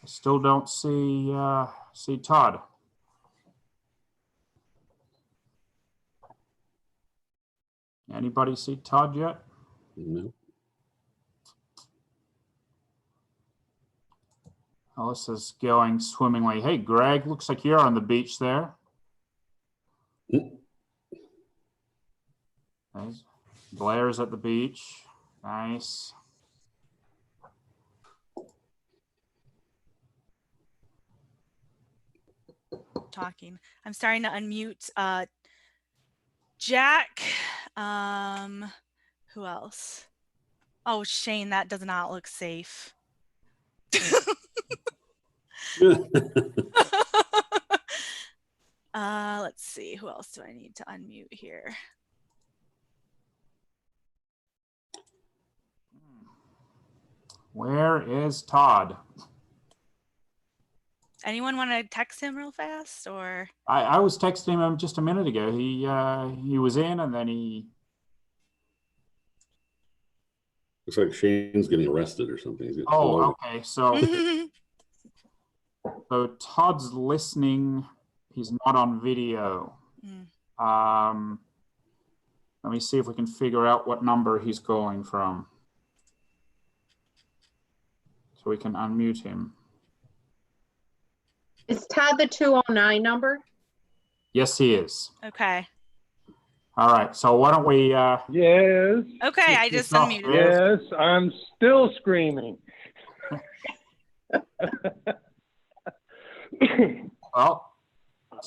Still don't see Todd. Anybody see Todd yet? No. Alyssa's going swimmingly. Hey, Greg, looks like you're on the beach there. Nice. Blair's at the beach. Nice. Talking. I'm starting to unmute Jack. Who else? Oh, Shane, that does not look safe. Let's see. Who else do I need to unmute here? Where is Todd? Anyone want to text him real fast, or? I was texting him just a minute ago. He was in, and then he. Looks like Shane's getting arrested or something. Oh, okay. So, so Todd's listening. He's not on video. Let me see if we can figure out what number he's calling from, so we can unmute him. Is Todd the 209 number? Yes, he is. Okay. All right. So why don't we? Yes. Okay, I just unmuted. Yes, I'm still screaming. Well,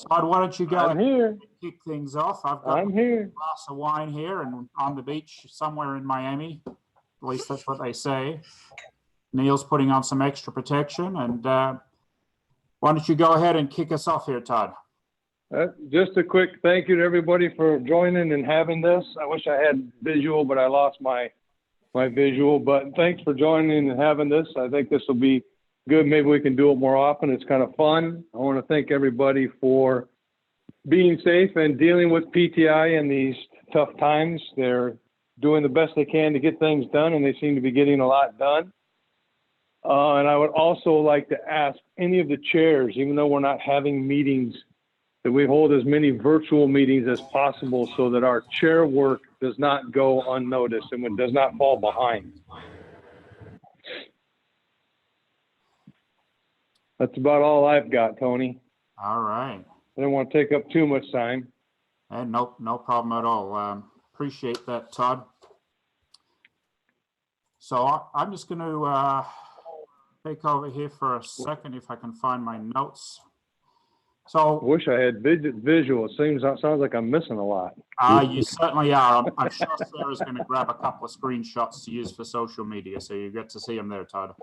Todd, why don't you go I'm here. and kick things off? I've got I'm here. a glass of wine here and on the beach somewhere in Miami. At least that's what they say. Neil's putting on some extra protection, and why don't you go ahead and kick us off here, Todd? Just a quick thank you to everybody for joining and having this. I wish I had visual, but I lost my visual. But thanks for joining and having this. I think this will be good. Maybe we can do it more often. It's kind of fun. I want to thank everybody for being safe and dealing with PTI in these tough times. They're doing the best they can to get things done, and they seem to be getting a lot done. And I would also like to ask any of the chairs, even though we're not having meetings, that we hold as many virtual meetings as possible so that our chair work does not go unnoticed and it does not fall behind. That's about all I've got, Tony. All right. I don't want to take up too much time. And no problem at all. Appreciate that, Todd. So I'm just going to take over here for a second if I can find my notes. So I wish I had visual. It sounds like I'm missing a lot. You certainly are. I'm sure Sarah's going to grab a couple of screenshots to use for social media, so you get to see them there, Todd.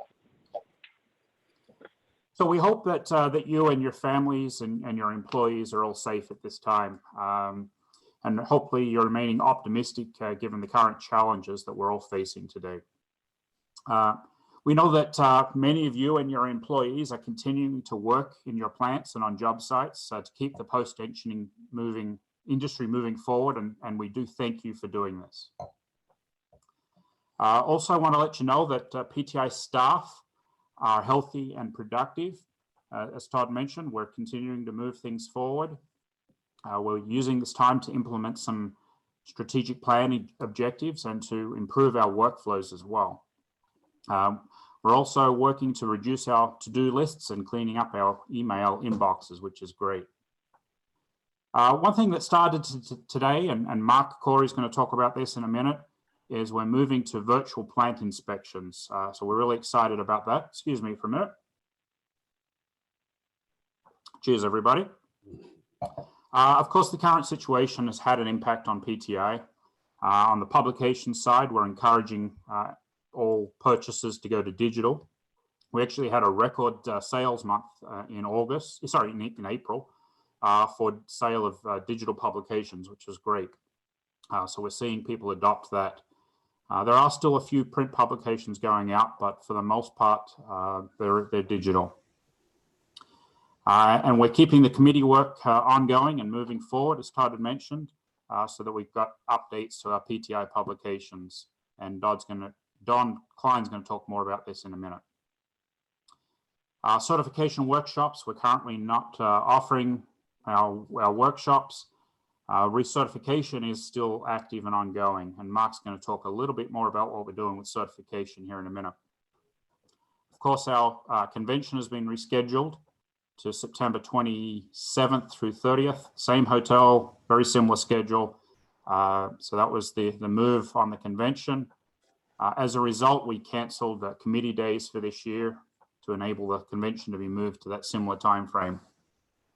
So we hope that that you and your families and your employees are all safe at this time, and hopefully you're remaining optimistic given the current challenges that we're all facing today. We know that many of you and your employees are continuing to work in your plants and on job sites to keep the post-tensioning industry moving forward, and we do thank you for doing this. Also, I want to let you know that PTI staff are healthy and productive. As Todd mentioned, we're continuing to move things forward. We're using this time to implement some strategic planning objectives and to improve our workflows as well. We're also working to reduce our to-do lists and cleaning up our email inboxes, which is great. One thing that started today, and Mark Corey is going to talk about this in a minute, is we're moving to virtual plant inspections. So we're really excited about that. Excuse me for a minute. Cheers, everybody. Of course, the current situation has had an impact on PTI. On the publication side, we're encouraging all purchases to go to digital. We actually had a record sales month in April for sale of digital publications, which was great. So we're seeing people adopt that. There are still a few print publications going out, but for the most part, they're digital. And we're keeping the committee work ongoing and moving forward, as Todd had mentioned, so that we've got updates to our PTI publications. And Don Klein's going to talk more about this in a minute. Certification workshops, we're currently not offering our workshops. Recertification is still active and ongoing, and Mark's going to talk a little bit more about what we're doing with certification here in a minute. Of course, our convention has been rescheduled to September 27th through 30th. Same hotel, very similar schedule. So that was the move on the convention. As a result, we canceled the committee days for this year to enable the convention to be moved to that similar time frame.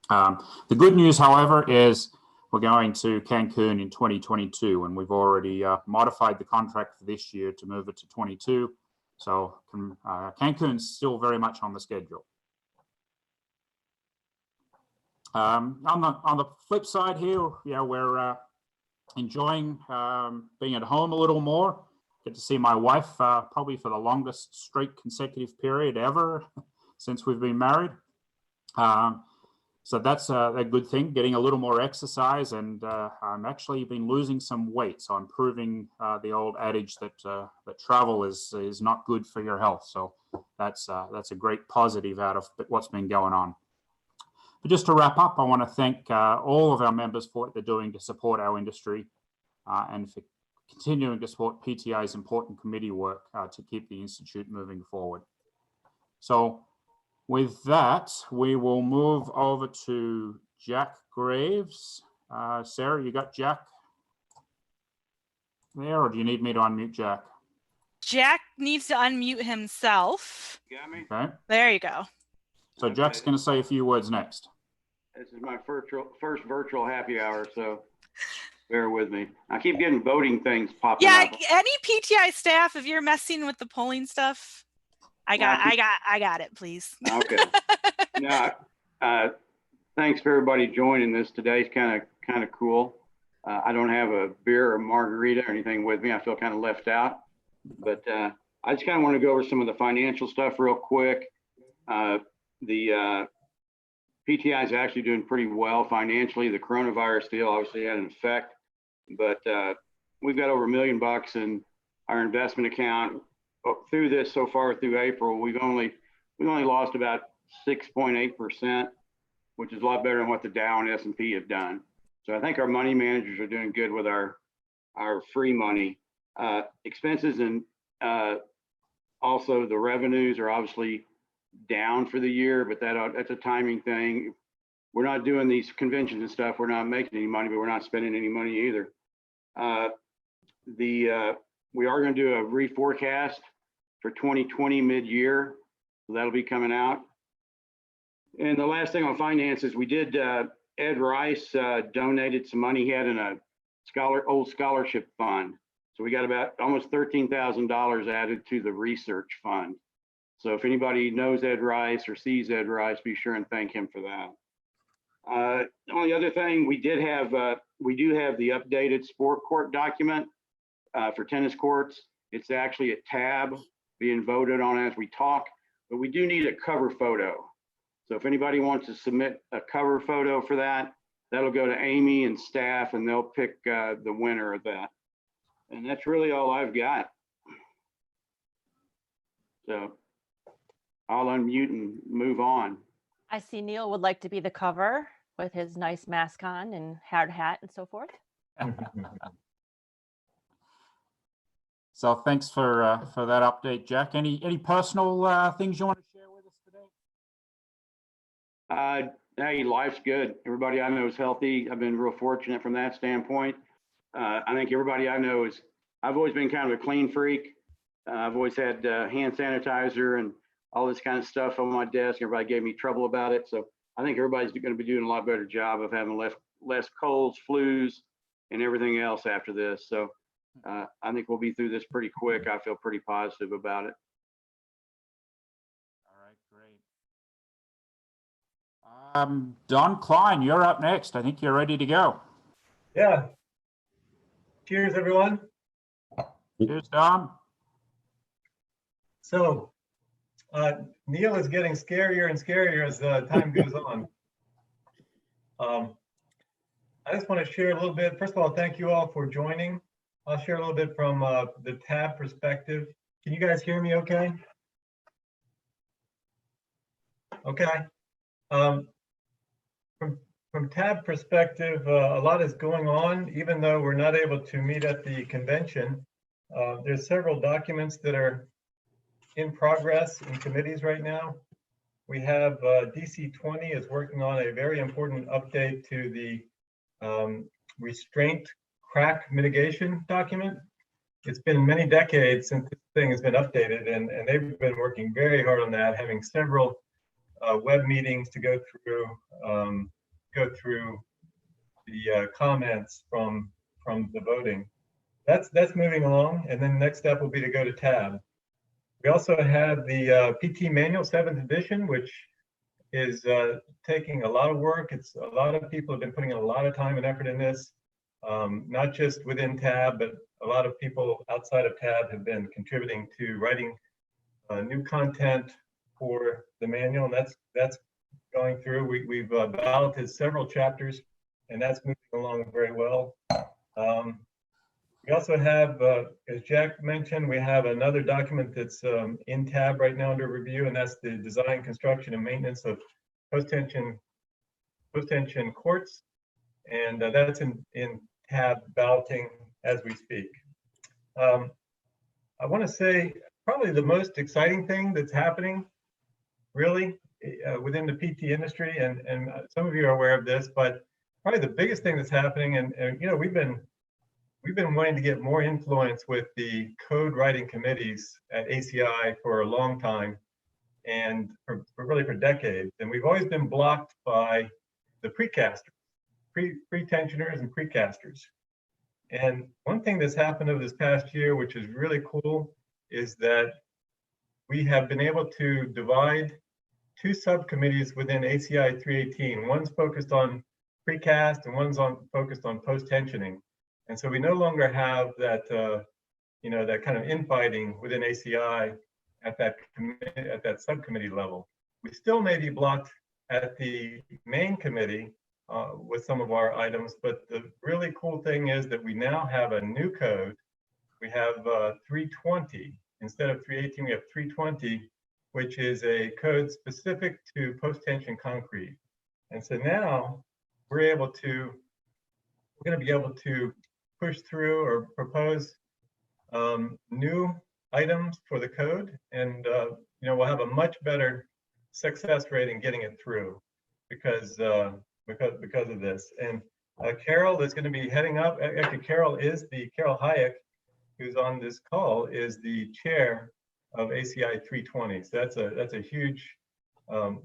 The good news, however, is we're going to Cancun in 2022, and we've already modified the contract for this year to move it to 22. So Cancun's still very much on the schedule. On the flip side here, we're enjoying being at home a little more. Get to see my wife probably for the longest straight consecutive period ever since we've been married. So that's a good thing, getting a little more exercise, and I'm actually been losing some weight. So I'm proving the old adage that that travel is not good for your health. So that's a great positive out of what's been going on. But just to wrap up, I want to thank all of our members for what they're doing to support our industry and for continuing to support PTI's important committee work to keep the Institute moving forward. So with that, we will move over to Jack Graves. Sarah, you got Jack there, or do you need me to unmute Jack? Jack needs to unmute himself. Got me? Okay. There you go. So Jack's going to say a few words next. This is my first virtual happy hour, so bear with me. I keep getting voting things popping Yeah, up. any PTI staff, if you're messing with the polling stuff, I got it, please. Okay. No, thanks for everybody joining this today. It's kind of cool. I don't have a beer or margarita or anything with me. I feel kind of left out, but I just kind of want to go over some of the financial stuff real quick. The PTI is actually doing pretty well financially. The coronavirus deal obviously had an effect, but we've got over $1 million in our investment account. Through this so far through April, we've only lost about 6.8%, which is a lot better than what the Dow and S&P have done. So I think our money managers are doing good with our free money. Expenses and also the revenues are obviously down for the year, but that's a timing thing. We're not doing these conventions and stuff. We're not making any money, but we're not spending any money either. We are going to do a reforecast for 2020 mid-year. So that'll be coming out. And the last thing on finances, we did, Ed Rice donated some money he had in a old scholarship fund. So we got about almost $13,000 added to the research fund. So if anybody knows Ed Rice or sees Ed Rice, be sure and thank him for that. The only other thing we do have the updated sport court document for tennis courts. It's actually a tab being voted on as we talk, but we do need a cover photo. So if anybody wants to submit a cover photo for that, that'll go to Amy and staff, and they'll pick the winner of that. And that's really all I've got. So I'll unmute and move on. I see Neil would like to be the cover with his nice mask on and hard hat and so forth. So thanks for that update, Jack. Any personal things you want to share with us today? Hey, life's good. Everybody I know is healthy. I've been real fortunate from that standpoint. I think everybody I know I've always been kind of a clean freak. I've always had hand sanitizer and all this kind of stuff on my desk. Everybody gave me trouble about it. So I think everybody's going to be doing a lot better job of having less colds, flus, and everything else after this. So I think we'll be through this pretty quick. I feel pretty positive about it. All right, great. Don Klein, you're up next. I think you're ready to go. Yeah. Cheers, everyone. Cheers, Don. So Neil is getting scarier and scarier as time goes on. I just want to share a little bit. First of all, thank you all for joining. I'll share a little bit from the tab perspective. Can you guys hear me okay? Okay. From TAB perspective, a lot is going on, even though we're not able to meet at the convention. There's several documents that are in progress in committees right now. We have DC 20 is working on a very important update to the restraint crack mitigation document. It's been many decades since this thing has been updated, and they've been working very hard on that, having several web meetings to go through the comments from the voting. That's moving along, and then the next step will be to go to TAB. We also have the PT Manual 7th edition, which is taking a lot of work. It's a lot of people have been putting a lot of time and effort in this, not just within TAB, but a lot of people outside of TAB have been contributing to writing new content for the manual, and that's going through. We've balloted several chapters, and that's moving along very well. We also have, as Jack mentioned, we have another document that's in TAB right now under review, and that's the design, construction, and maintenance of post-tension courts, and that's in TAB balloting as we speak. I want to say probably the most exciting thing that's happening really within the PT industry, and some of you are aware of this, but probably the biggest thing that's happening, and you know, we've been wanting to get more influence with the code writing committees at ACI for a long time, and really for decades, and we've always been blocked by the precasters, pre-tensioners and precasters. And one thing that's happened over this past year, which is really cool, is that we have been able to divide two subcommittees within ACI 318. One's focused on precast and one's focused on post-tensioning. And so we no longer have that, that kind of infighting within ACI at that subcommittee level. We still may be blocked at the main committee with some of our items, but the really cool thing is that we now have a new code. We have 320 instead of 318. We have 320, which is a code specific to post-tension concrete. And so now we're going to be able to push through or propose new items for the code, and we'll have a much better success rate in getting it through because of this. And Carol is going to be heading up. Actually, Carol Hayek, who's on this call, is the chair of ACI 320. So that's a huge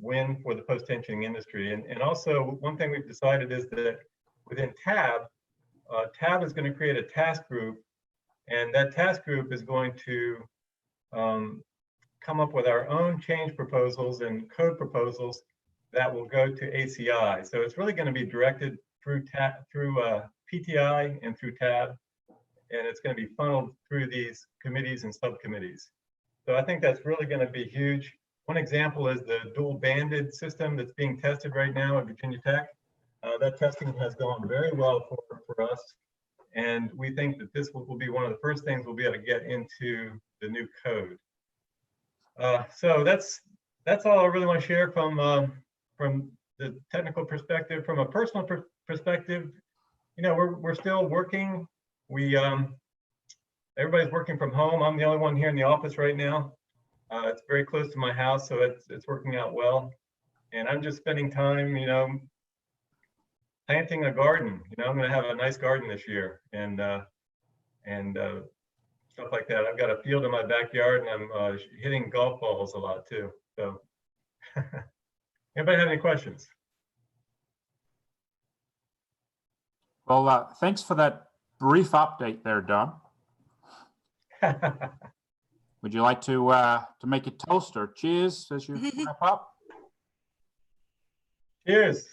win for the post-tensioning industry. And also one thing we've decided is that within TAB is going to create a task group, and that task group is going to come up with our own change proposals and code proposals that will go to ACI. So it's really going to be directed through PTI and through TAB, and it's going to be funneled through these committees and subcommittees. So I think that's really going to be huge. One example is the dual banded system that's being tested right now at Virginia Tech. That testing has gone very well for us, and we think that this will be one of the first things we'll be able to get into the new code. So that's all I really want to share from the technical perspective. From a personal perspective, we're still working. Everybody's working from home. I'm the only one here in the office right now. It's very close to my house, so it's working out well. And I'm just spending time, planting a garden. I'm going to have a nice garden this year, and stuff like that. I've got a field in my backyard, and I'm hitting golf balls a lot too. So, anybody have any questions? Well, thanks for that brief update there, Don. Would you like to make a toast or cheers as you wrap up? Cheers.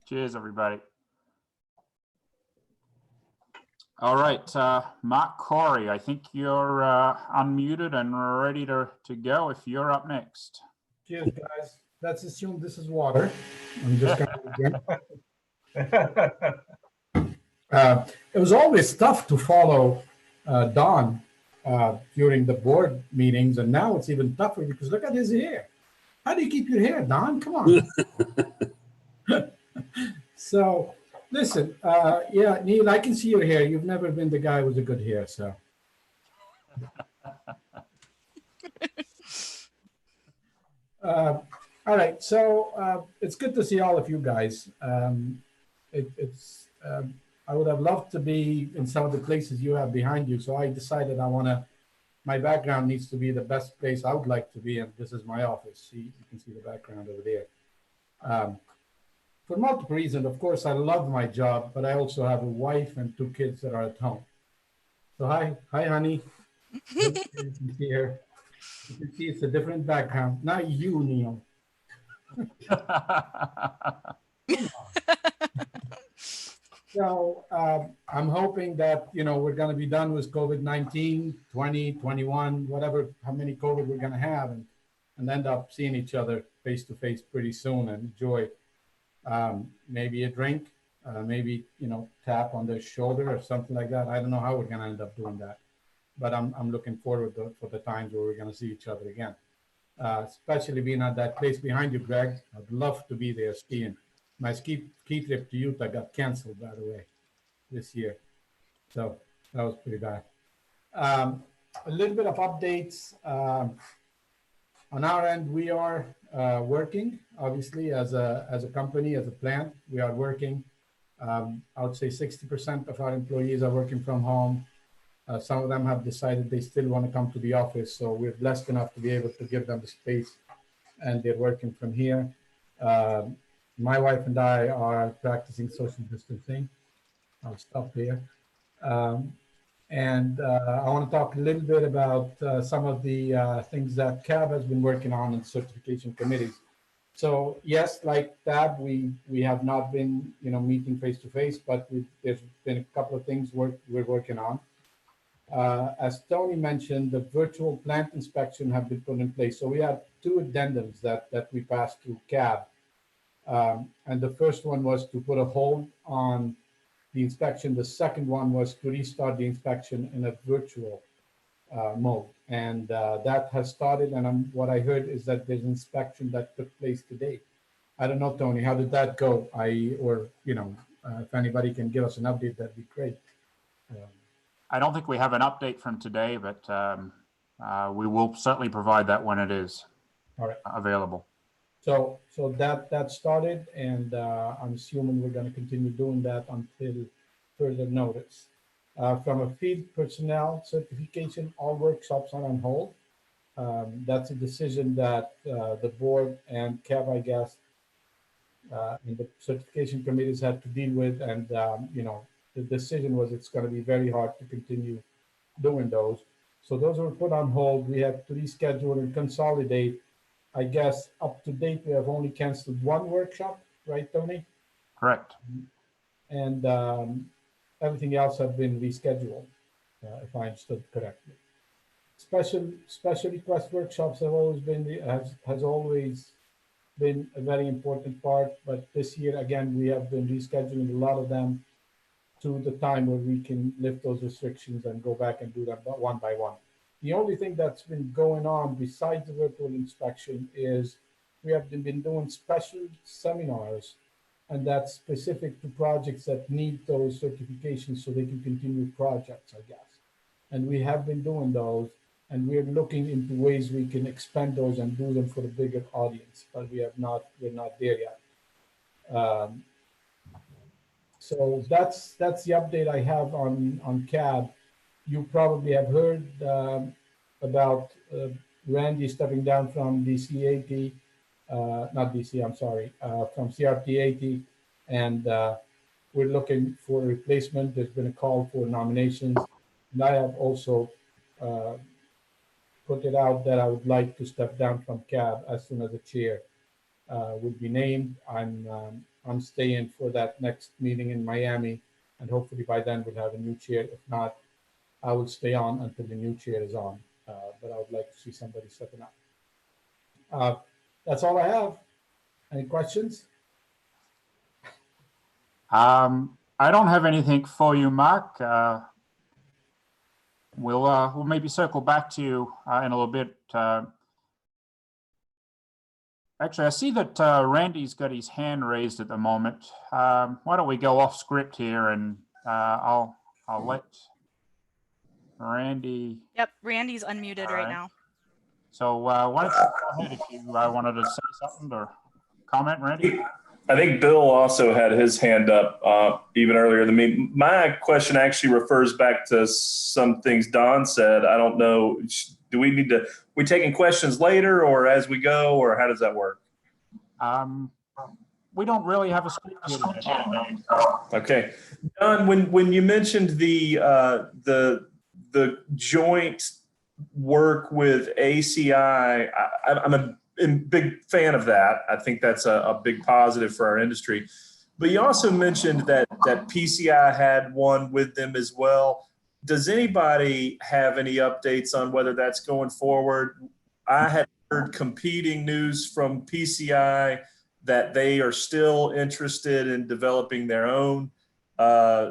Cheers, everybody. All right, Mark Corey, I think you're unmuted and ready to go if you're up next. Cheers, guys. Let's assume this is water. I'm just gonna it was always tough to follow Don during the board meetings, and now it's even tougher because look at his hair. How do you keep your hair, Don? Come on. So, listen, yeah, Neil, I can see your hair. You've never been the guy with the good hair, so. All right, so it's good to see all of you guys. I would have loved to be in some of the places you have behind you, so I decided my background needs to be the best place I would like to be, and this is my office. See, you can see the background over there. For multiple reasons, of course, I love my job, but I also have a wife and 2 kids that are at home. So hi, honey. You can see her. You can see it's a different background. Not you, Neil. So I'm hoping that, we're going to be done with COVID-19, 20, 21, whatever, how many COVID we're going to have, and end up seeing each other face to face pretty soon and enjoy maybe a drink, maybe, tap on the shoulder or something like that. I don't know how we're going to end up doing that, but I'm looking forward for the times where we're going to see each other again. Especially being at that place behind you, Greg. I'd love to be there skiing. My ski trip to Utah got canceled, by the way, this year. So that was pretty bad. A little bit of updates. On our end, we are working, obviously, as a company, as a plant. We are working. I would say 60% of our employees are working from home. Some of them have decided they still want to come to the office, so we're blessed enough to be able to give them the space, and they're working from here. My wife and I are practicing social distancing. I'll stop there. And I want to talk a little bit about some of the things that CAB has been working on in certification committees. So yes, like that, we have not been meeting face to face, but there's been a couple of things we're working on. As Tony mentioned, the virtual plant inspection have been put in place. So we have 2 addendums that we passed through CAB. And the first one was to put a hold on the inspection. The second one was to restart the inspection in a virtual mode. And that has started. And what I heard is that there's inspection that took place today. I don't know, Tony, how did that go? If anybody can give us an update, that'd be great. I don't think we have an update from today, but we will certainly provide that when it is available. So that started, and I'm assuming we're going to continue doing that until further notice. From a field personnel certification, all workshops are on hold. That's a decision that the board and CAB, I guess, and the certification committees had to deal with, and the decision was it's going to be very hard to continue doing those. So those were put on hold. We have to reschedule and consolidate. I guess up to date, we have only canceled 1 workshop, right, Tony? Correct. And everything else have been rescheduled, if I understood correctly. Special request workshops have always been has always been a very important part, but this year again we have been rescheduling a lot of them to the time where we can lift those restrictions and go back and do them one by one. The only thing that's been going on besides the virtual inspection is we have been doing special seminars, and that's specific to projects that need those certifications so they can continue projects, I guess. And we have been doing those, and we're looking into ways we can expand those and do them for a bigger audience, but we're not there yet. So that's the update I have on CAB. You probably have heard about Randy stepping down from DC-80, not DC, I'm sorry, from CRT-80, and we're looking for a replacement. There's been a call for nominations, and I have also put it out that I would like to step down from CAB as soon as the chair would be named. I'm staying for that next meeting in Miami, and hopefully by then we'll have a new chair. If not, I will stay on until the new chair is on, but I would like to see somebody stepping up. That's all I have. Any questions? I don't have anything for you, Mark. we'll maybe circle back to you in a little bit. Actually, I see that Randy's got his hand raised at the moment. Why don't we go off script here, and I'll let Randy. Yep, Randy's unmuted right now. So why don't you go ahead if you wanted to say something or comment, Randy? I think Bill also had his hand up even earlier than me. My question actually refers back to some things Don said. I don't know. Do we need to, we taking questions later or as we go, or how does that work? We don't really have a script here today. Okay. Don, when you mentioned the joint work with ACI, I'm a big fan of that. I think that's a big positive for our industry. But you also mentioned that PCI had one with them as well. Does anybody have any updates on whether that's going forward? I had heard competing news from PCI that they are still interested in developing their own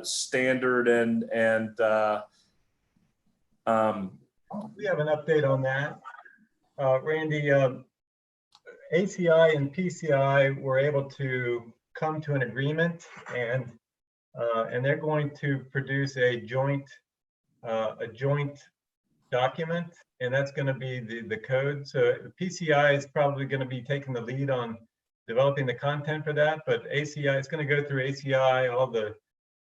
standard and we have an update on that. Randy, ACI and PCI were able to come to an agreement, and they're going to produce a joint document, and that's going to be the code. So PCI is probably going to be taking the lead on developing the content for that, but ACI is going to go through ACI, all the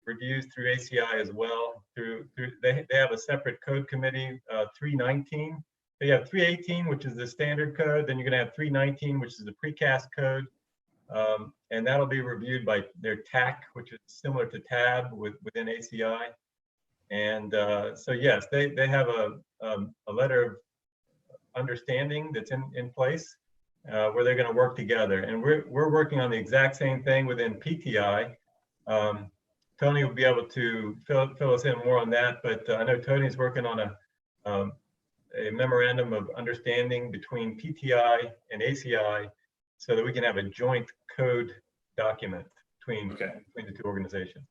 reviews through ACI as well. They have a separate code committee, 319. They have 318, which is the standard code. Then you're going to have 319, which is the precast code. And that'll be reviewed by their TAC, which is similar to TAB within ACI. And so, yes, they have a letter of understanding that's in place where they're going to work together. And we're working on the exact same thing within PTI. Tony will be able to fill us in more on that, but I know Tony's working on a memorandum of understanding between PTI and ACI so that we can have a joint code document between the two organizations.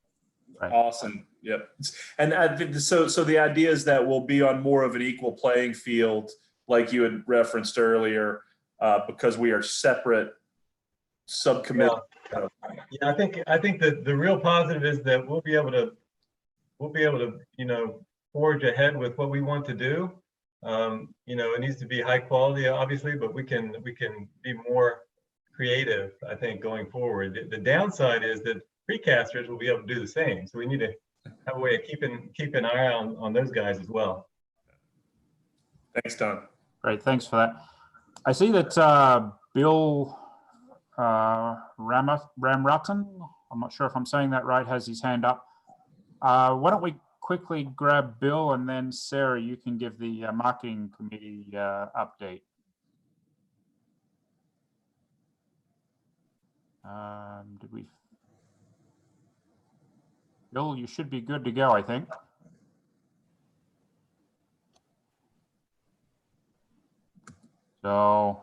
Right. Awesome. Yep. And I think so the idea is that we'll be on more of an equal playing field, like you had referenced earlier, because we are separate subcommittees. Yeah, I think that the real positive is that we'll be able to forge ahead with what we want to do. It needs to be high quality, obviously, but we can be more creative, I think, going forward. The downside is that precasters will be able to do the same. So we need to have a way of keep an eye on those guys as well. Thanks, Don. Great, thanks for that. I see that Bill Ramrutten, I'm not sure if I'm saying that right, has his hand up. Why don't we quickly grab Bill, and then Sarah, you can give the marketing committee update. Bill, you should be good to go, I think. So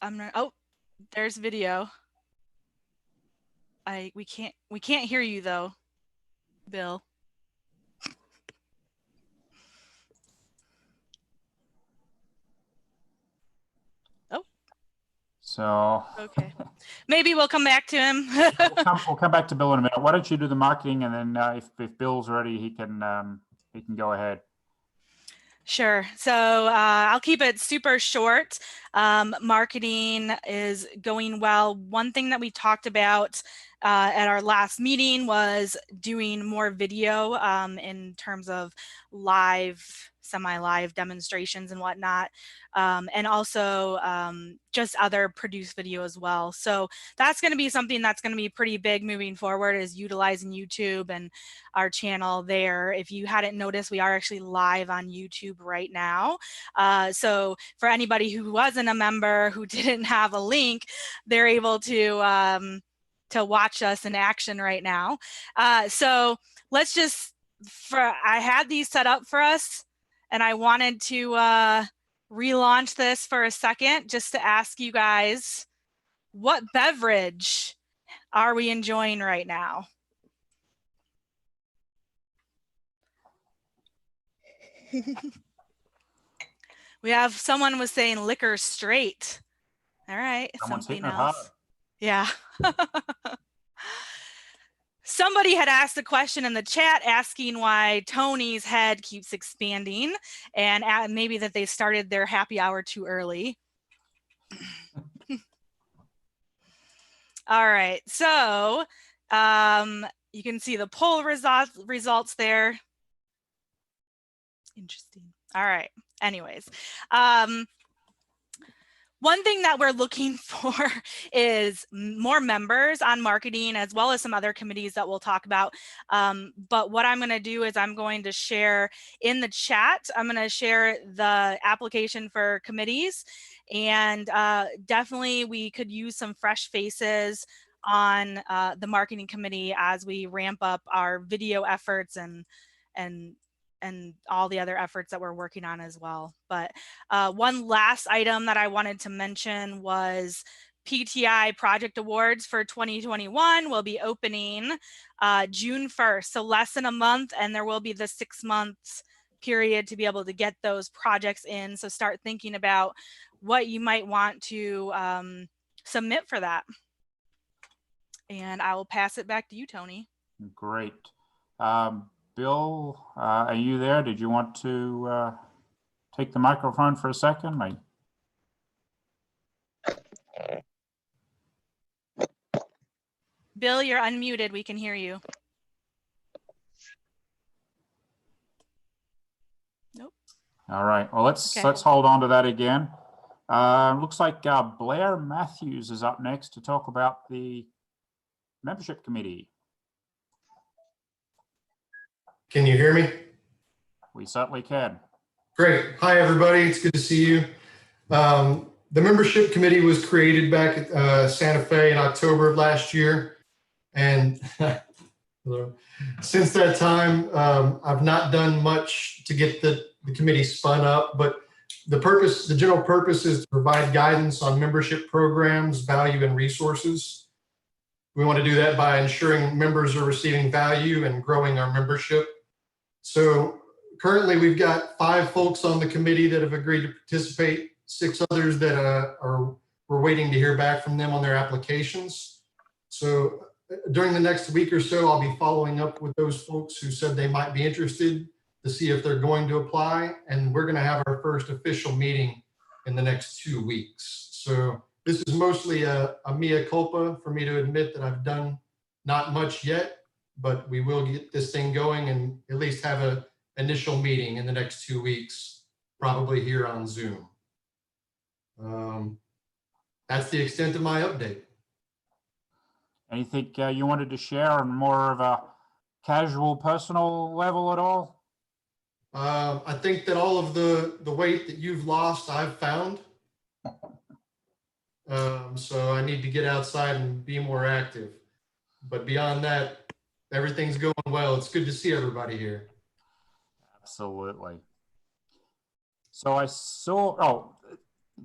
I'm not, oh, there's video. We can't hear you though, Bill. Oh. So okay, maybe we'll come back to him. we'll come back to Bill in a minute. Why don't you do the marketing, and then if Bill's ready, he can go ahead. Sure. So I'll keep it super short. Marketing is going well. One thing that we talked about at our last meeting was doing more video in terms of semi-live demonstrations and whatnot, and also just other produced video as well. So that's going to be something that's going to be pretty big moving forward, is utilizing YouTube and our channel there. If you hadn't noticed, we are actually live on YouTube right now. So for anybody who wasn't a member, who didn't have a link, they're able to watch us in action right now. So let's just, I had these set up for us, and I wanted to relaunch this for a second just to ask you guys, what beverage are we enjoying right now? We have someone was saying liquor straight. All right, Someone's something hitting it hard. else. Yeah. Somebody had asked a question in the chat asking why Tony's head keeps expanding and maybe that they started their happy hour too early. All right, so you can see the poll results there. Interesting. All right, anyways. One thing that we're looking for is more members on marketing, as well as some other committees that we'll talk about. But what I'm going to do is I'm going to share in the chat, I'm going to share the application for committees, and definitely we could use some fresh faces on the marketing committee as we ramp up our video efforts and all the other efforts that we're working on as well. But one last item that I wanted to mention was Pti Project Awards for 2021 will be opening June 1st, so less than a month, and there will be the 6 months period to be able to get those projects in. So start thinking about what you might want to submit for that. And I will pass it back to you, Tony. Great. Bill, are you there? Did you want to take the microphone for a second? Bill, you're unmuted. We can hear you. Nope. All right. Well, let's hold on to that again. Looks like Blair Matthews is up next to talk about the membership committee. Can you hear me? We certainly can. Great. Hi, everybody. It's good to see you. The membership committee was created back at Santa Fe in October of last year. And since that time, I've not done much to get the committee spun up, but the general purpose is to provide guidance on membership programs, value, and resources. We want to do that by ensuring members are receiving value and growing our membership. So currently we've got 5 folks on the committee that have agreed to participate, 6 others that we're waiting to hear back from them on their applications. So during the next week or so, I'll be following up with those folks who said they might be interested to see if they're going to apply. And we're going to have our first official meeting in the next 2 weeks. So this is mostly a mea culpa for me to admit that I've done not much yet, but we will get this thing going and at least have an initial meeting in the next 2 weeks, probably here on Zoom. That's the extent of my update. Anything you wanted to share on more of a casual, personal level at all? I think that all of the weight that you've lost, I've found. So I need to get outside and be more active. But beyond that, everything's going well. It's good to see everybody here. Absolutely. So I saw,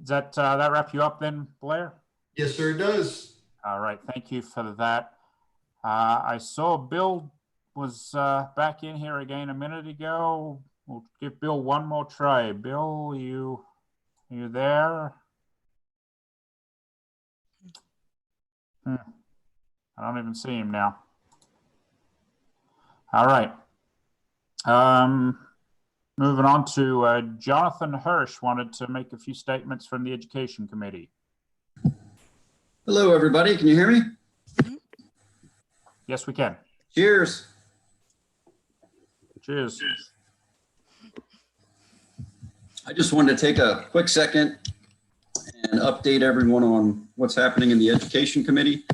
does that wrap you up then, Blair? Yes, sir, it does. All right, thank you for that. I saw Bill was back in here again a minute ago. We'll give Bill one more try. Bill, you there? I don't even see him now. All right. Moving on to Jonathan Hirsch wanted to make a few statements from the Education Committee. Hello, everybody. Can you hear me? Yes, we can. Cheers. Cheers. I just wanted to take a quick second and update everyone on what's happening in the Education Committee.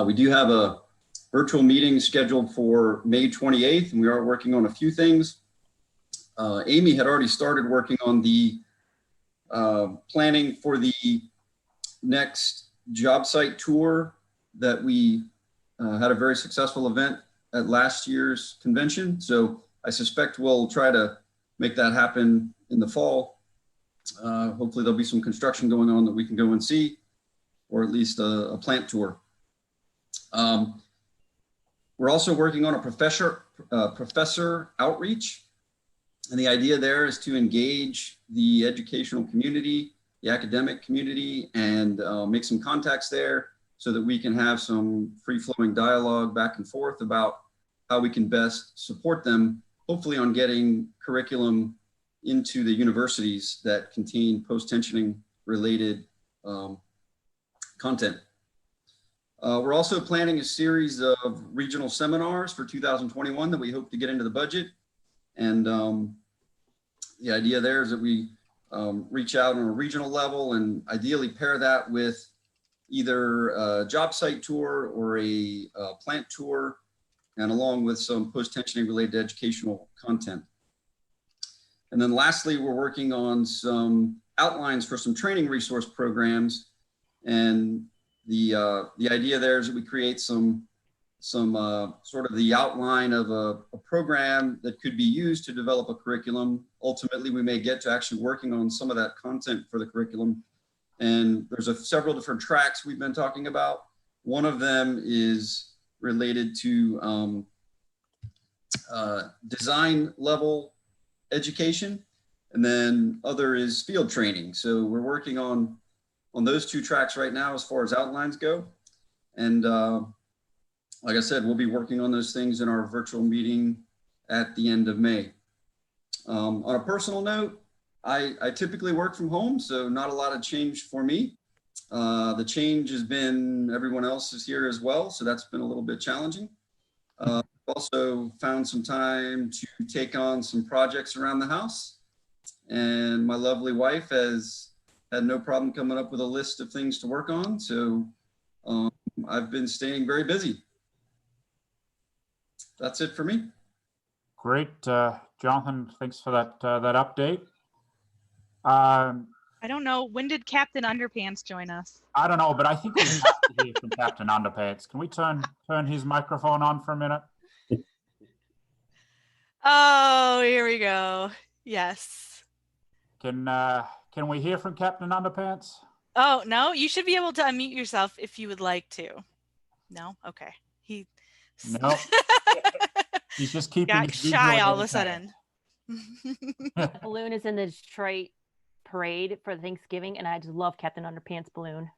We do have a virtual meeting scheduled for May 28th, and we are working on a few things. Amy had already started working on the planning for the next job site tour that we had a very successful event at last year's convention. So I suspect we'll try to make that happen in the fall. Hopefully there'll be some construction going on that we can go and see, or at least a plant tour. We're also working on a professor outreach. And the idea there is to engage the educational community, the academic community, and make some contacts there so that we can have some free-flowing dialogue back and forth about how we can best support them, hopefully on getting curriculum into the universities that contain post-tensioning related content. We're also planning a series of regional seminars for 2021 that we hope to get into the budget. And the idea there is that we reach out on a regional level and ideally pair that with either a job site tour or a plant tour, and along with some post-tensioning related educational content. And then lastly, we're working on some outlines for some training resource programs. And the idea there is that we create some sort of the outline of a program that could be used to develop a curriculum. Ultimately, we may get to actually working on some of that content for the curriculum. And there's several different tracks we've been talking about. One of them is related to design level education, and then other is field training. So we're working on those two tracks right now as far as outlines go. And like I said, we'll be working on those things in our virtual meeting at the end of May. On a personal note, I typically work from home, so not a lot of change for me. The change has been everyone else is here as well, so that's been a little bit challenging. Also found some time to take on some projects around the house, and my lovely wife has had no problem coming up with a list of things to work on, so I've been staying very busy. That's it for me. Great, Jonathan, thanks for that update. I don't know, when did Captain Underpants join us? I don't know, but I think we have to hear from Captain Underpants. Can we turn his microphone on for a minute? Oh, here we go. Yes. Can we hear from Captain Underpants? Oh, no, you should be able to unmute yourself if you would like to. No? Okay. No. He's just keeping got his shy all of visual a sudden. Balloon is in the Detroit parade for Thanksgiving, and I just love Captain Underpants balloon.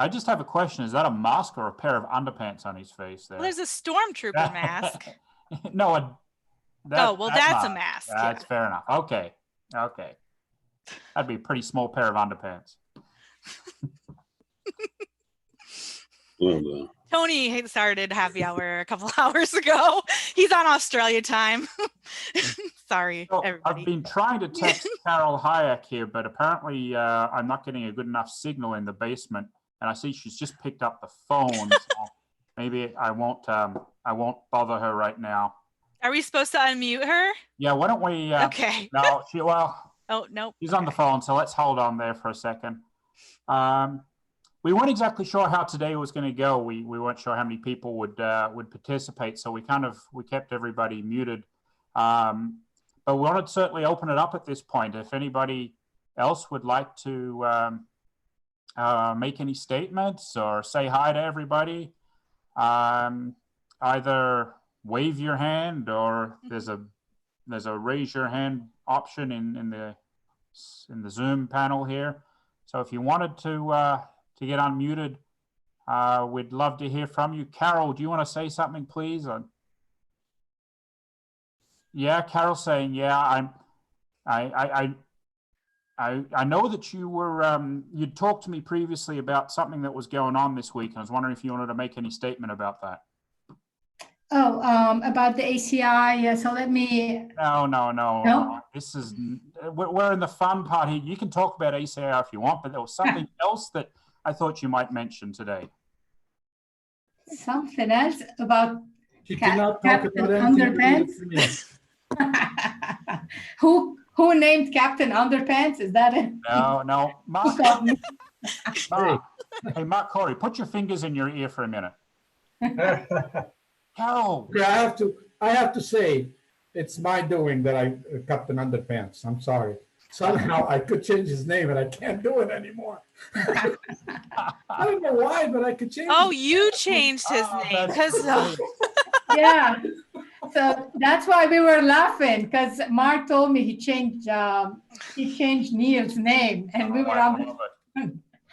I just have a question. Is that a mask or a pair of underpants on his face there? Well, there's a stormtrooper mask. No. That's a mask. That's fair enough. Okay. That'd be a pretty small pair of underpants. Well, Tony started happy hour a couple hours ago. He's on Australia time. Sorry, So everybody. I've been trying to text Carol Hayek here, but apparently I'm not getting a good enough signal in the basement. And I see she's just picked up the phone. So maybe I won't bother her right now. Are we supposed to unmute her? Yeah, why don't we? Okay. No, Oh, no. she's on the phone, so let's hold on there for a second. We weren't exactly sure how today was going to go. We weren't sure how many people would participate, so we kept everybody muted. But we wanted to certainly open it up at this point. If anybody else would like to make any statements or say hi to everybody, either wave your hand or there's a raise your hand option in the Zoom panel here. So if you wanted to get unmuted, we'd love to hear from you. Carol, do you want to say something, please? Yeah, Carol's saying, yeah, I know that you were, you'd talked to me previously about something that was going on this week. And I was wondering if you wanted to make any statement about that. Oh, about the ACI. Yeah, so let me. No. This is, we're in the fun part here. You can talk about ACI if you want, but there was something else that I thought you might mention today. Something else about Captain Underpants? Who named Captain Underpants? Is that it? No. Mark, hey, Mark Corey, put your fingers in your ear for a minute. Carol. Yeah, I have to say, it's my doing that I Captain Underpants. I'm sorry. Somehow I could change his name and I can't do it anymore. I don't know why, but I could change. Oh, you changed his name because yeah. So that's why we were laughing, because Mark told me he changed Neil's name, and we were on.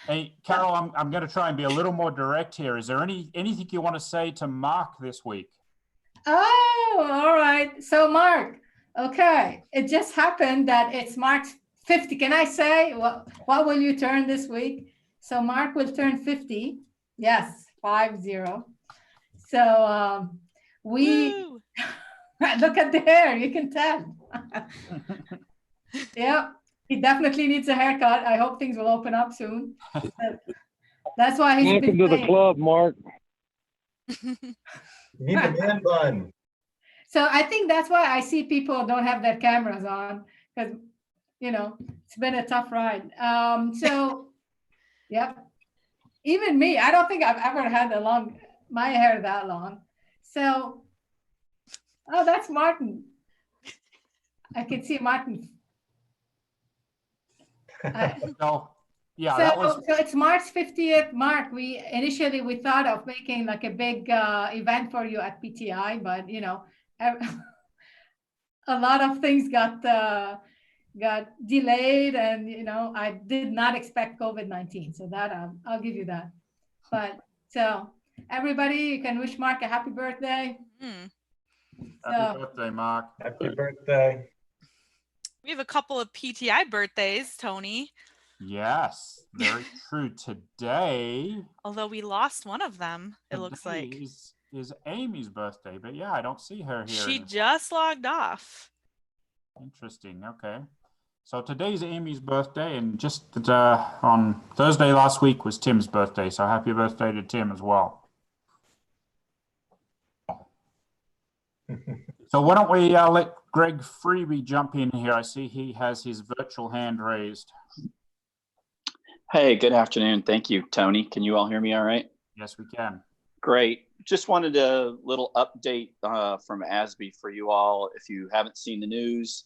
Hey, Carol, I'm going to try and be a little more direct here. Is there anything you want to say to Mark this week? Oh, all right. So Mark, okay, it just happened that it's Mark's 50. Can I say what will you turn this week? So Mark will turn 50. Yes, 50. So we look at the hair. You can tell. Yeah. He definitely needs a haircut. I hope things will open up soon. That's why he's Welcome to the club, Mark. You need the man bun. So I think that's why I see people don't have their cameras on, because it's been a tough ride. So yep. Even me, I don't think I've ever had my hair that long. So that's Martin. I can see Martin. So it's Mark's 50th. Mark, initially we thought of making like a big event for you at PTI, but a lot of things got delayed, and I did not expect COVID-19, so that I'll give you that. But so everybody, you can wish Mark a happy birthday. Happy birthday, Mark. Happy birthday. We have a couple of PTI birthdays, Tony. Yes, very true. Today, although we lost one of them, it looks like is Amy's birthday, but yeah, I don't see her here. She just logged off. Interesting. Okay, so today's Amy's birthday, and just on Thursday last week was Tim's birthday. So happy birthday to Tim as well. So why don't we let Greg Freeby jump in here? I see he has his virtual hand raised. Hey, good afternoon. Thank you, Tony. Can you all hear me all right? Yes, we can. Great. Just wanted a little update from ASBE for you all. If you haven't seen the news,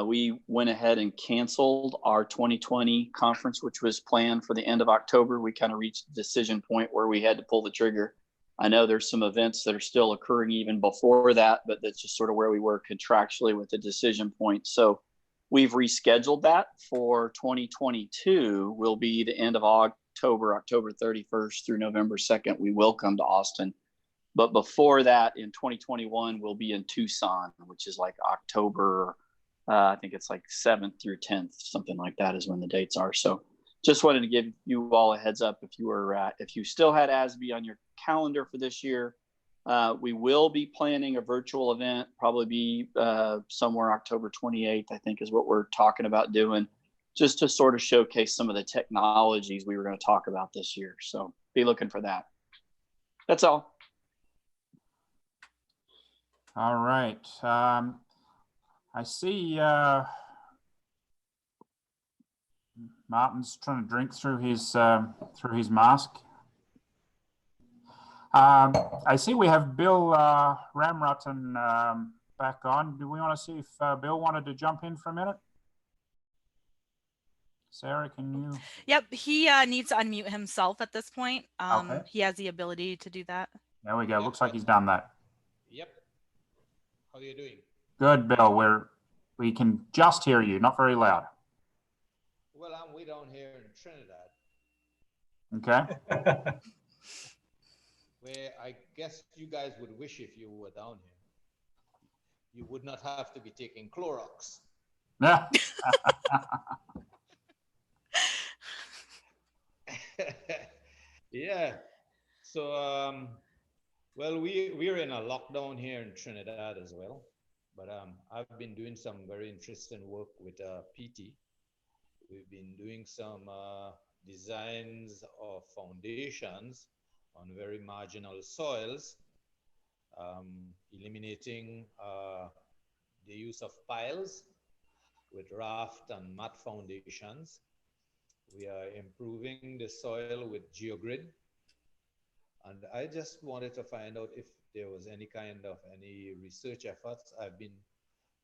we went ahead and canceled our 2020 conference, which was planned for the end of October. We kind of reached a decision point where we had to pull the trigger. I know there's some events that are still occurring even before that, but that's just sort of where we were contractually with the decision point. So we've rescheduled that for 2022. Will be the end of October 31st through November 2nd. We will come to Austin. But before that, in 2021, we'll be in Tucson, which is like October, I think it's like 7th through 10th, something like that is when the dates are. So just wanted to give you all a heads up if you still had ASBE on your calendar for this year. We will be planning a virtual event, probably be somewhere October 28th, I think is what we're talking about doing, just to sort of showcase some of the technologies we were going to talk about this year. So be looking for that. That's all. All right. I see Martin's trying to drink through his mask. I see we have Bill Ramrotten back on. Do we want to see if Bill wanted to jump in for a minute? Sarah, can you? Yep, he needs to unmute himself at this point. Okay. He has the ability to do that. There we go. Looks like he's done that. Yep. How are you doing? Good, Bill. We can just hear you, not very loud. Well, I'm way down here in Trinidad. Okay. Where I guess you guys would wish if you were down here. You would not have to be taking Clorox. Yeah. Yeah. So, well, we're in a lockdown here in Trinidad as well. But I've been doing some very interesting work with PT. We've been doing some designs of foundations on very marginal soils, eliminating the use of piles with raft and mat foundations. We are improving the soil with GeoGrid. And I just wanted to find out if there was any research efforts. I've been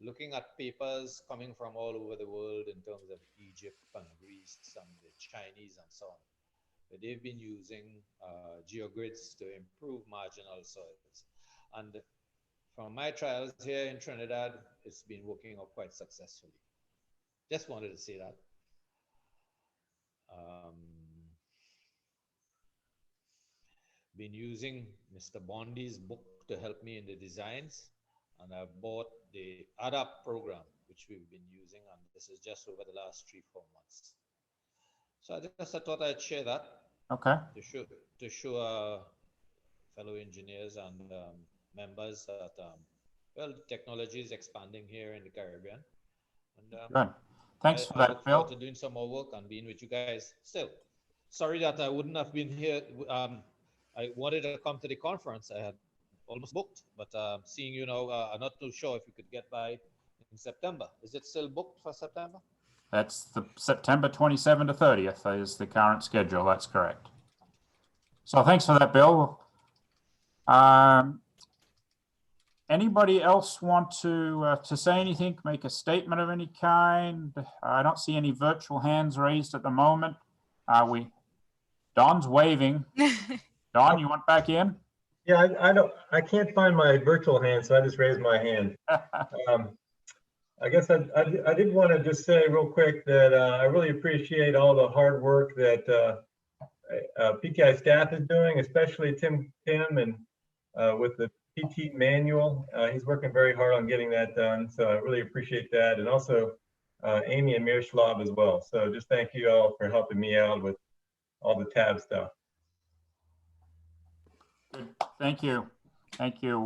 looking at papers coming from all over the world in terms of Egypt and Greece and the Chinese and so on. But they've been using GeoGrids to improve marginal soils. And from my trials here in Trinidad, it's been working out quite successfully. Just wanted to say that. Been using Mr. Bondi's book to help me in the designs, and I've bought the ADAPT program, which we've been using, and this is just over the last 3-4 months. So I thought I'd share that. Okay. To show fellow engineers and members that well, technology is expanding here in the Caribbean. And, Good. Thanks for that, look forward Bill. to doing some more work and being with you guys still. Sorry that I wouldn't have been here. I wanted to come to the conference. I had almost booked, but seeing you now, I'm not too sure if you could get by in September. Is it still booked for September? That's the September 27 to 30th is the current schedule. That's correct. So thanks for that, Bill. Anybody else want to say anything, make a statement of any kind? I don't see any virtual hands raised at the moment. Don's waving. Don, you want back in? Yeah, I can't find my virtual hand, so I just raised my hand. I guess I did want to just say real quick that I really appreciate all the hard work that PTI staff is doing, especially Tim and with the PT manual. He's working very hard on getting that done, so I really appreciate that. And also Amy and Mirschlab as well. So just thank you all for helping me out with all the tab stuff. Good. Thank you. Thank you.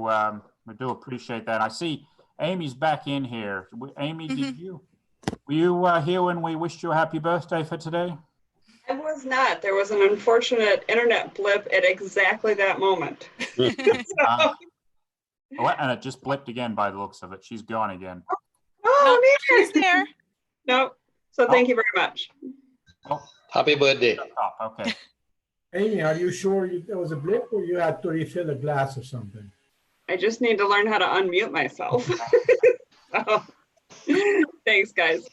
We do appreciate that. I see Amy's back in here. Amy, were you here when we wished you a happy birthday for today? I was not. There was an unfortunate internet blip at exactly that moment. And it just blipped again by the looks of it. She's gone again. Oh, she's there. No. So thank you very much. Happy birthday. Okay. Amy, are you sure there was a blip or you had to refill a glass or something? I just need to learn how to unmute myself. So, thanks, guys.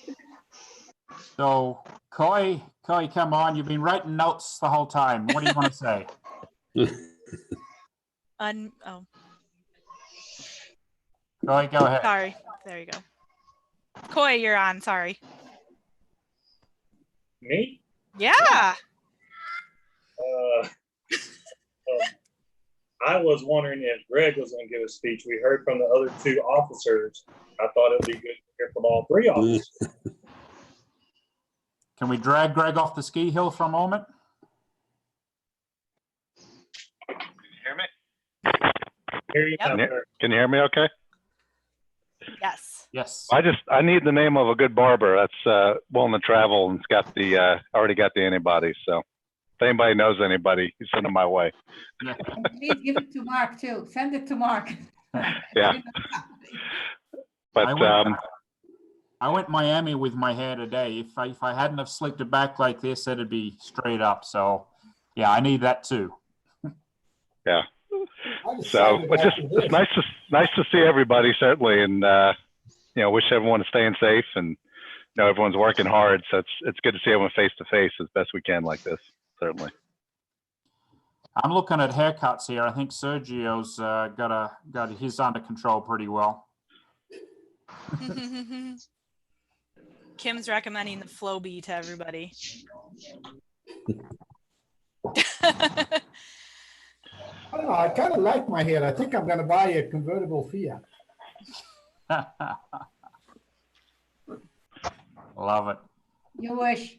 So, Coy, come on. You've been writing notes the whole time. What do you want to say? Coy, go ahead. Sorry. There you go. Coy, you're on. Sorry. Me? Yeah. I was wondering if Greg was going to give a speech. We heard from the other two officers. I thought it would be good to hear from all three officers. Can we drag Greg off the ski hill for a moment? Can you hear me? Can you hear me okay? Yes. Yes. I need the name of a good barber that's willing to travel and's got the already got the antibodies. So if anybody knows anybody, you send them my way. Please give it to Mark too. Send it to Mark. Yeah. But I went Miami with my hair today. If I hadn't have slicked it back like this, it'd be straight up. So yeah, I need that too. Yeah. So it's nice to see everybody certainly, and wish everyone is staying safe, and everyone's working hard. So it's good to see everyone face to face as best we can like this. Certainly. I'm looking at haircuts here. I think Sergio's got his under control pretty well. Kim's recommending the Flowbee to everybody. I don't know. I kind of like my hair. I think I'm going to buy a convertible Fiat. Love it. You wish.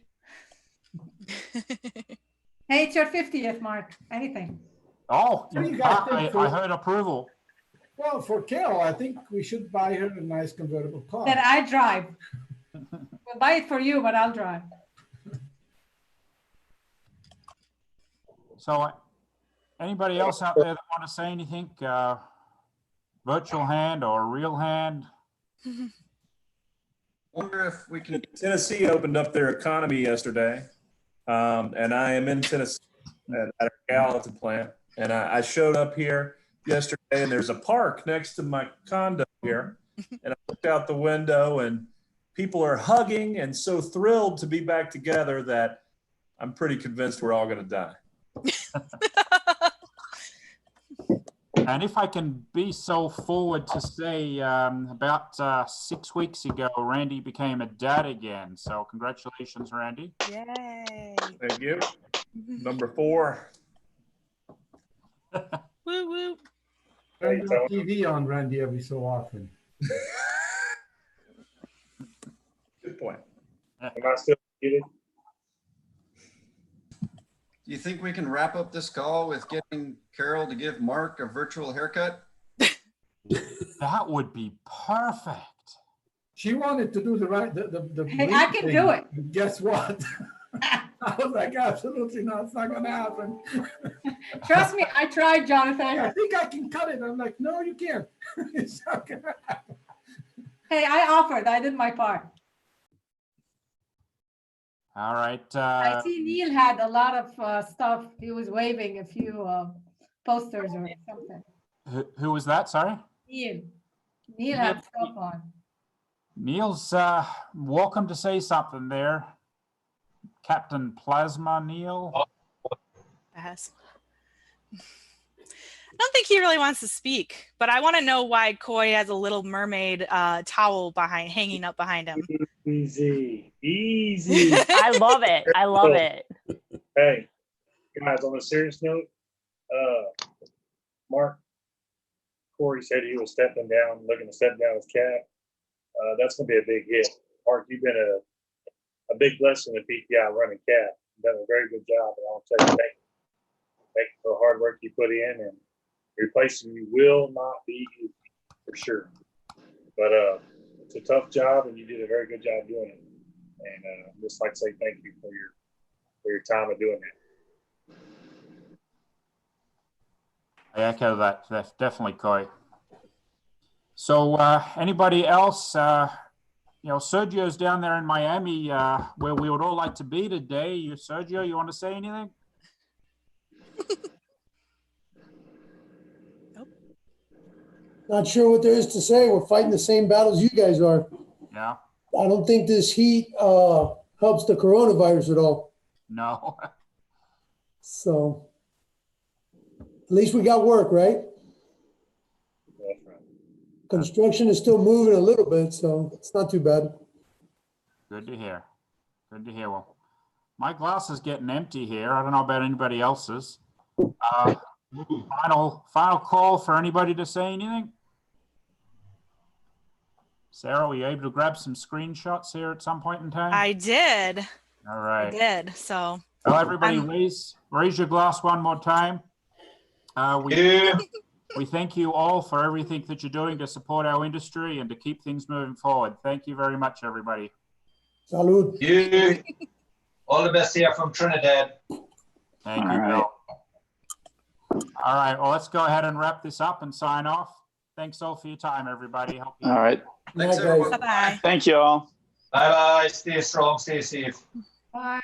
Hey, it's your 50th, Mark. Anything? Oh, I heard approval. Well, for Carol, I think we should buy her a nice convertible car. That I drive. We'll buy it for you, but I'll drive. So anybody else out there that want to say anything? Virtual hand or real hand? Wonder if we can. Tennessee opened up their economy yesterday, and I am in Tennessee at our Gallatin plant, and I showed up here yesterday, and there's a park next to my condo here, and I looked out the window, and people are hugging and so thrilled to be back together that I'm pretty convinced we're all going to die. And if I can be so forward to say, about 6 weeks ago, Randy became a dad again. So congratulations, Randy. Yay. Thank you. Number 4. Woo woo. Turn the TV on, Randy, every so often. Good point. Am I still muted? Do you think we can wrap up this call with getting Carol to give Mark a virtual haircut? That would be perfect. She wanted to do the right, the Hey, I can do it. And guess what? I was like, absolutely not. It's not going to happen. Trust me, I tried, Jonathan. I think I can cut it. I'm like, no, you can't. It's not going to happen. Hey, I offered. I did my part. All right. I see Neil had a lot of stuff. He was waving a few posters or something. Who was that? Sorry. Neil. Neil had stuff on. Neil's welcome to say something there. Captain Plasma Neil. Yes. I don't think he really wants to speak, but I want to know why Coy has a Little Mermaid towel hanging up behind him. Easy. Easy. I love it. I love it. Hey, guys, on a serious note, Mark, Corey said he was looking to step down his cap. That's going to be a big hit. Mark, you've been a big blessing to PTI running cap. You've done a very good job, and I'll tell you, thank you for the hard work you put in, and replacing you will not be easy, for sure. But it's a tough job, and you did a very good job doing it. And just like to say thank you for your time of doing that. I echo that. That's definitely Coy. So anybody else? Sergio's down there in Miami, where we would all like to be today. Sergio, you want to say anything? Not sure what there is to say. We're fighting the same battles you guys are. Yeah. I don't think this heat helps the coronavirus at all. No. So at least we got work, right? That's right. Construction is still moving a little bit, so it's not too bad. Good to hear. Good to hear. Well, my glass is getting empty here. I don't know about anybody else's. Final call for anybody to say anything? Sarah, were you able to grab some screenshots here at some point in time? I did. All right. I did. So. Well, everybody, raise your glass one more time. We thank you all for everything that you're doing to support our industry and to keep things moving forward. Thank you very much, everybody. Salud. You. All the best here from Trinidad. Thank you, Bill. All right. Well, let's go ahead and wrap this up and sign off. Thanks all for your time, everybody. All right. Thanks, everyone. Bye-bye. Thank you all. Bye-bye. Stay strong. Stay safe. Bye.